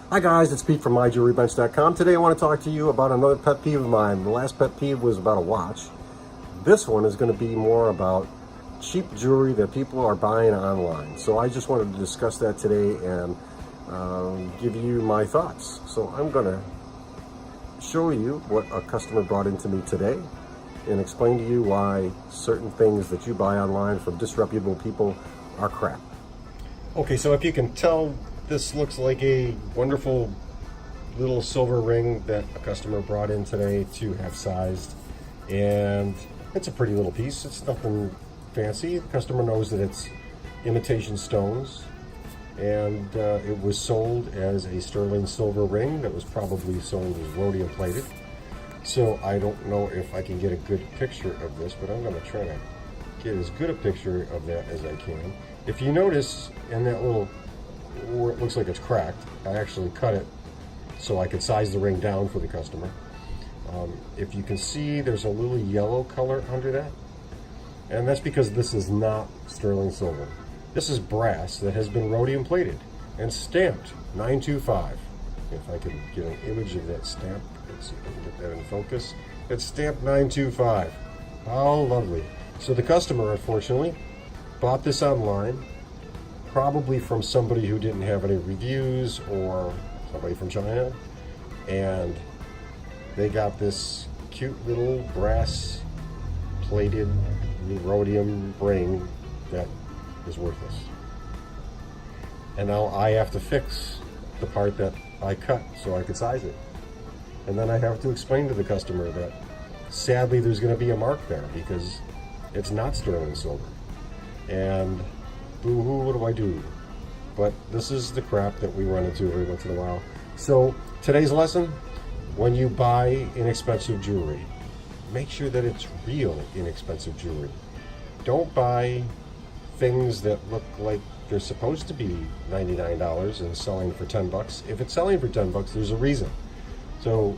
Hi guys, it's Pete from MyJewelryBench.com. Today I want to talk to you about another pet peeve of mine. The last pet peeve was about a watch. This one is going to be more about cheap jewelry that people are buying online. So I just wanted to discuss that today and give you my thoughts. So I'm going to show you what a customer brought into me today and explain to you why certain things that you buy online from disreputable people are crap. Okay, so if you can tell, this looks like a wonderful little silver ring that a customer brought in today to have sized, and it's a pretty little piece. It's nothing fancy. The customer knows that it's imitation stones, and it was sold as a sterling silver ring that was probably sold as rhodium plated. So I don't know if I can get a good picture of this, but I'm going to try to get as good a picture of that as I can. If you notice in that little, where it looks like it's cracked, I actually cut it so I could size the ring down for the customer. If you can see, there's a little yellow color under that, and that's because this is not sterling silver. This is brass that has been rhodium plated and stamped 925. If I can get an image of that stamp, let's see if I can get that in focus. It's stamped 925. How lovely. So the customer, unfortunately, bought this online, probably from somebody who didn't have any reviews or somebody from China, and they got this cute little brass plated rhodium ring that is worthless. And now I have to fix the part that I cut so I could size it. And then I have to explain to the customer that sadly there's going to be a mark there because it's not sterling silver. And boo-hoo, what do I do? But this is the crap that we run into every once in a while. So today's lesson, when you buy inexpensive jewelry, make sure that it's real inexpensive jewelry. Don't buy things that look like they're supposed to be $99 and selling for 10 bucks. If it's selling for 10 bucks, there's a reason. So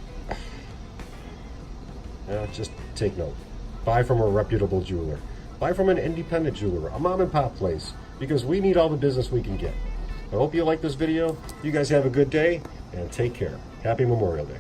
just take note. Buy from a reputable jeweler. Buy from an independent jeweler, a mom and pop place, because we need all the business we can get. I hope you like this video. You guys have a good day and take care. Happy Memorial Day.